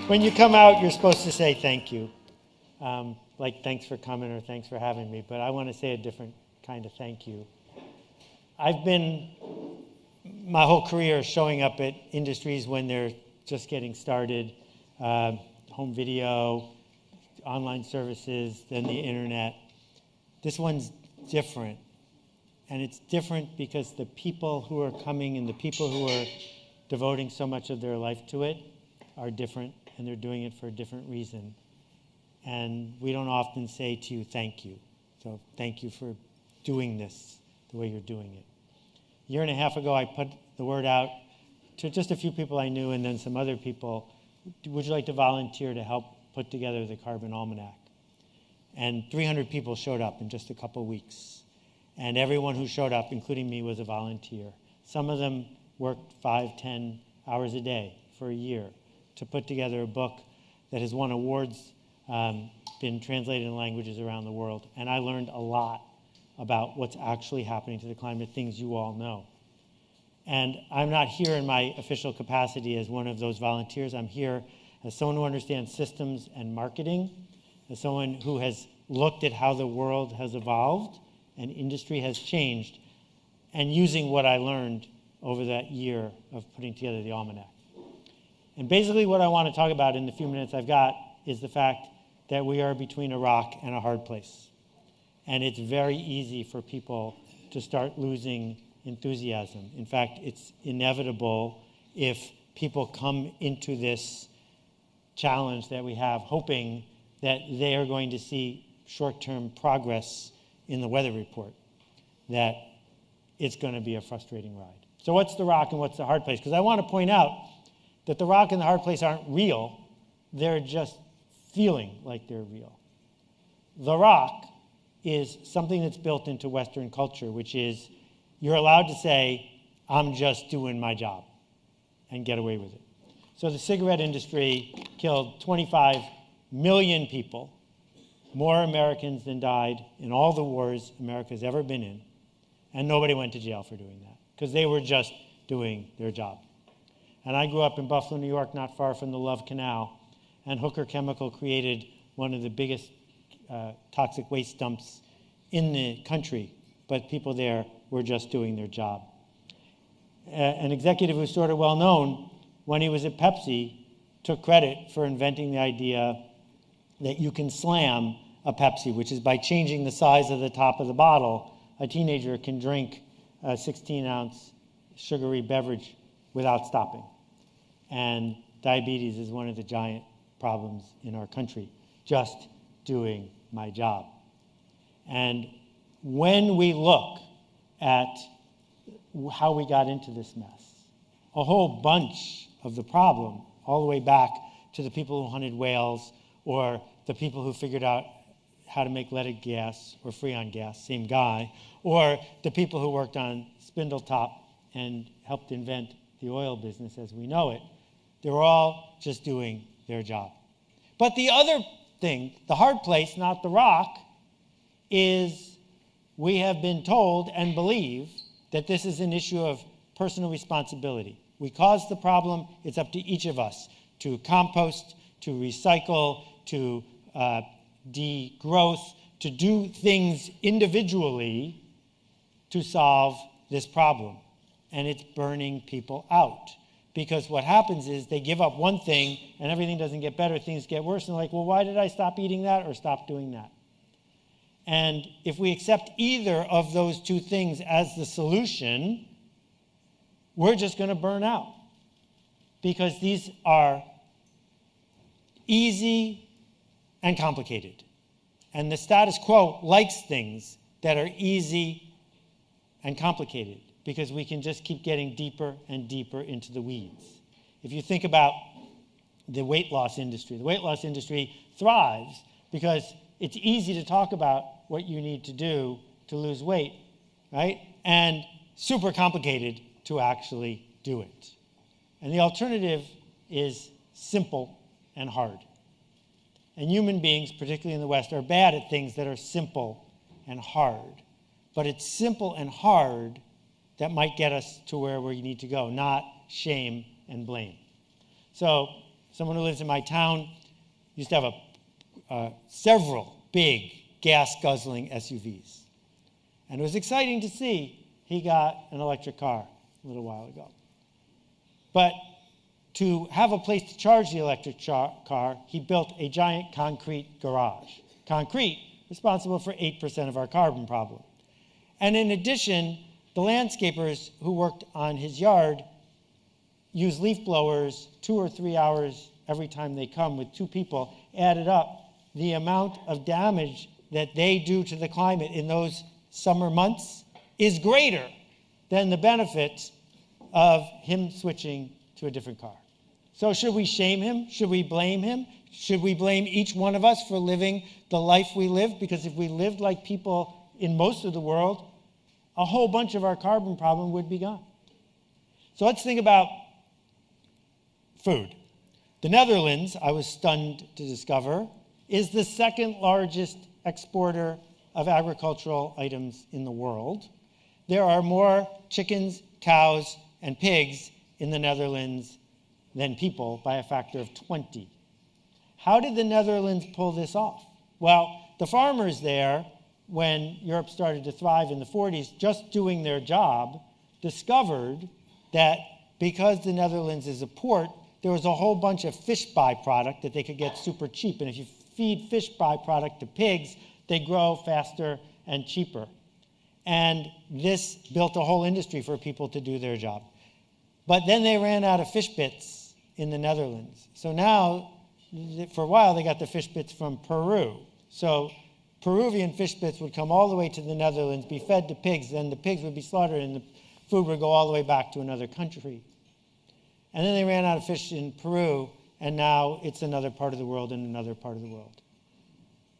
When you come out, you're supposed to say thank you. Like thanks for coming or thanks for having me, but I want to say a different kind of thank you. I've been my whole career showing up at industries when they're just getting started, home video, online services, then the internet. This one's different. And it's different because the people who are coming and the people who are devoting so much of their life to it are different, and they're doing it for a different reason. And we don't often say to you, thank you. So thank you for doing this the way you're doing it. A year and a half ago, I put the word out to just a few people I knew and then some other people. Would you like to volunteer to help put together the Carbon Almanac? And 300 people showed up in just a couple weeks. And everyone who showed up, including me, was a volunteer. Some of them worked 5, 10 hours a day for a year to put together a book that has won awards, been translated in languages around the world. And I learned a lot about what's actually happening to the climate, things you all know. And I'm not here in my official capacity as one of those volunteers. I'm here as someone who understands systems and marketing, as someone who has looked at how the world has evolved and industry has changed, and using what I learned over that year of putting together the Almanac. And basically what I want to talk about in the few minutes I've got is the fact that we are between a rock and a hard place. And it's very easy for people to start losing enthusiasm. In fact, it's inevitable if people come into this challenge that we have hoping that they are going to see short-term progress in the weather report, that it's going to be a frustrating ride. So what's the rock and what's the hard place? Because I want to point out that the rock and the hard place aren't real. They're just feeling like they're real. The rock is something that's built into Western culture, which is you're allowed to say, I'm just doing my job, and get away with it. So the cigarette industry killed 25 million people, more Americans than died in all the wars America's ever been in, and nobody went to jail for doing that, because they were just doing their job. And I grew up in Buffalo, New York, not far from the Love Canal, and Hooker Chemical created one of the biggest toxic waste dumps in the country, but people there were just doing their job. An executive who's sort of well known, when he was at Pepsi, took credit for inventing the idea that you can slam a Pepsi, which is by changing the size of the top of the bottle, a teenager can drink a 16-ounce sugary beverage without stopping. And diabetes is one of the giant problems in our country. Just doing my job. And when we look at how we got into this mess, a whole bunch of the problem, all the way back to the people who hunted whales, or the people who figured out how to make leaded gas or Freon gas, same guy, or the people who worked on Spindletop and helped invent the oil business as we know it, they were all just doing their job. But the other thing, the hard place, not the rock, is we have been told and believe that this is an issue of personal responsibility. We caused the problem. It's up to each of us to compost, to recycle, to degrowth, to do things individually to solve this problem. And it's burning people out. Because what happens is they give up one thing and everything doesn't get better, things get worse. And they're like, well, why did I stop eating that or stop doing that? And if we accept either of those two things as the solution, we're just going to burn out. Because these are easy and complicated. And the status quo likes things that are easy and complicated, because we can just keep getting deeper and deeper into the weeds. If you think about the weight loss industry thrives because it's easy to talk about what you need to do to lose weight, right? And super complicated to actually do it. And the alternative is simple and hard. And human beings, particularly in the West, are bad at things that are simple and hard. But it's simple and hard that might get us to where we need to go, not shame and blame. So someone who lives in my town, used to have several big gas-guzzling SUVs. And it was exciting to see he got an electric car a little while ago. But to have a place to charge the electric car, he built a giant concrete garage. Concrete, responsible for 8% of our carbon problem. And in addition, the landscapers who worked on his yard use leaf blowers 2 or 3 hours every time they come with 2 people. Added up, the amount of damage that they do to the climate in those summer months is greater than the benefit of him switching to a different car. So should we shame him? Should we blame him? Should we blame each one of us for living the life we live? Because if we lived like people in most of the world, a whole bunch of our carbon problem would be gone. So let's think about food. The Netherlands, I was stunned to discover, is the second largest exporter of agricultural items in the world. There are more chickens, cows, and pigs in the Netherlands than people by a factor of 20. How did the Netherlands pull this off? Well, the farmers there, when Europe started to thrive in the 40s, just doing their job, discovered that because the Netherlands is a port, there was a whole bunch of fish byproduct that they could get super cheap. And if you feed fish byproduct to pigs, they grow faster and cheaper. And this built a whole industry for people to do their job. But then they ran out of fish bits in the Netherlands. So now, for a while, they got the fish bits from Peru. So Peruvian fish bits would come all the way to the Netherlands, be fed to pigs, then the pigs would be slaughtered and the food would go all the way back to another country. And then they ran out of fish in Peru, and now it's another part of the world and another part of the world.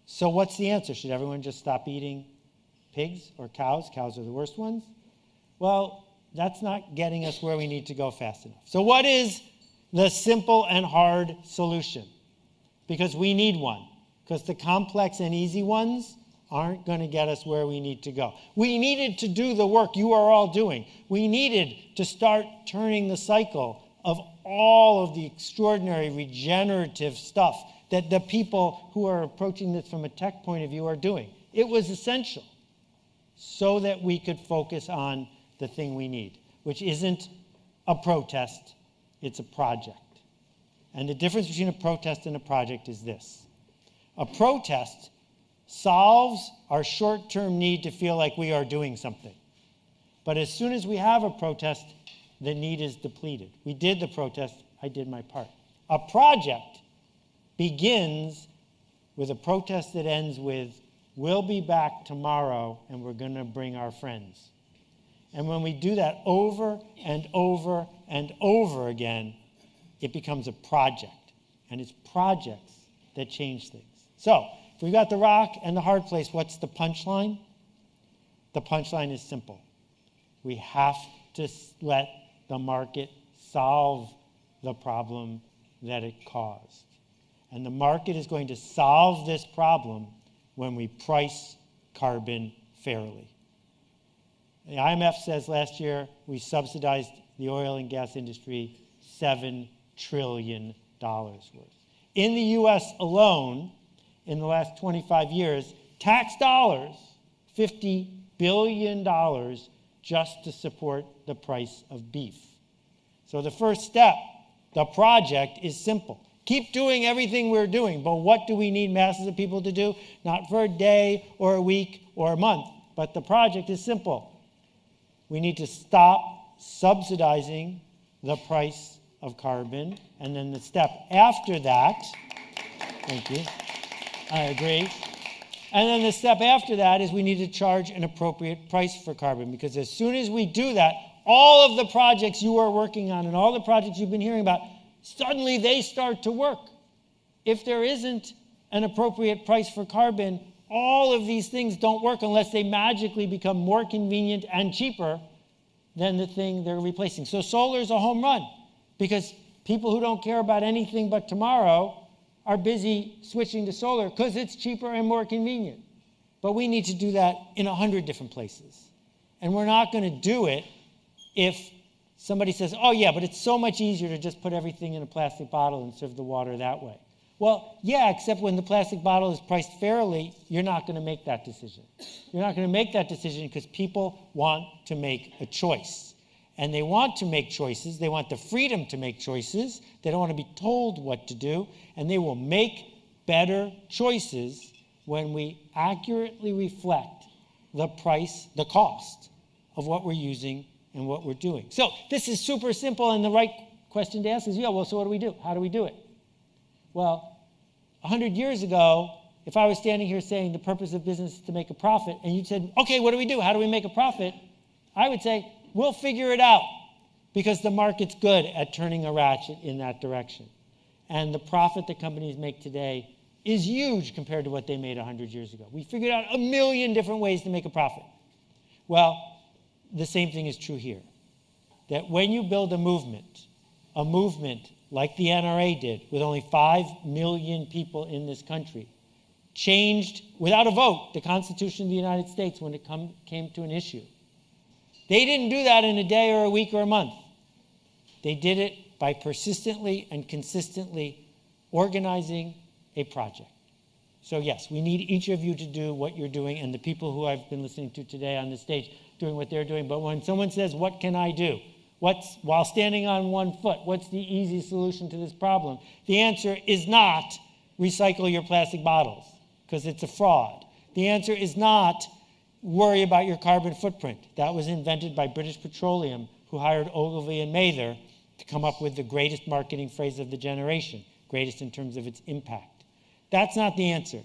So what's the answer? Should everyone just stop eating pigs or cows? Cows are the worst ones. Well, that's not getting us where we need to go fast enough. So what is the simple and hard solution? Because we need one. Because the complex and easy ones aren't going to get us where we need to go. We needed to do the work you are all doing. We needed to start turning the cycle of all of the extraordinary regenerative stuff that the people who are approaching this from a tech point of view are doing. It was essential so that we could focus on the thing we need, which isn't a protest, it's a project. And the difference between a protest and a project is this. A protest solves our short-term need to feel like we are doing something. But as soon as we have a protest, the need is depleted. We did the protest, I did my part. A project begins with a protest that ends with, we'll be back tomorrow and we're going to bring our friends. And when we do that over and over and over again, it becomes a project. And it's projects that change things. So, if we've got the rock and the hard place, what's the punchline? The punchline is simple. We have to let the market solve the problem that it caused. And the market is going to solve this problem when we price carbon fairly. The IMF says last year we subsidized the oil and gas industry $7 trillion worth. In the US alone, in the last 25 years, tax dollars, $50 billion just to support the price of beef. So the first step, the project, is simple. Keep doing everything we're doing, but what do we need masses of people to do? Not for a day or a week or a month, but the project is simple. We need to stop subsidizing the price of carbon, and then the step after that, thank you, I agree. And then the step after that is we need to charge an appropriate price for carbon, because as soon as we do that, all of the projects you are working on and all the projects you've been hearing about, suddenly they start to work. If there isn't an appropriate price for carbon, all of these things don't work unless they magically become more convenient and cheaper than the thing they're replacing. So solar is a home run, because people who don't care about anything but tomorrow are busy switching to solar because it's cheaper and more convenient. But we need to do that in 100 different places. And we're not going to do it if somebody says, oh yeah, but it's so much easier to just put everything in a plastic bottle and serve the water that way. Well, yeah, except when the plastic bottle is priced fairly, you're not going to make that decision. You're not going to make that decision because people want to make a choice. And they want to make choices. They want the freedom to make choices. They don't want to be told what to do. And they will make better choices when we accurately reflect the price, the cost of what we're using and what we're doing. So this is super simple, and the right question to ask is, yeah, well, so what do we do? How do we do it? Well, 100 years ago, if I was standing here saying the purpose of business is to make a profit, and you said, okay, what do we do? How do we make a profit? I would say, we'll figure it out, because the market's good at turning a ratchet in that direction. And the profit that companies make today is huge compared to what they made 100 years ago. We figured out 1 million different ways to make a profit. Well, the same thing is true here. That when you build a movement like the NRA did, with only 5 million people in this country, changed, without a vote, the Constitution of the United States when it came to an issue. They didn't do that in a day or a week or a month. They did it by persistently and consistently organizing a project. So yes, we need each of you to do what you're doing, and the people who I've been listening to today on the stage doing what they're doing. But when someone says, what can I do? While standing on one foot, what's the easy solution to this problem? The answer is not recycle your plastic bottles, because it's a fraud. The answer is not worry about your carbon footprint. That was invented by British Petroleum, who hired Ogilvy and Mather to come up with the greatest marketing phrase of the generation, greatest in terms of its impact. That's not the answer.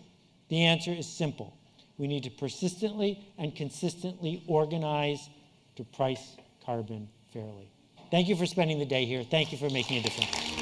The answer is simple. We need to persistently and consistently organize to price carbon fairly. Thank you for spending the day here. Thank you for making a difference.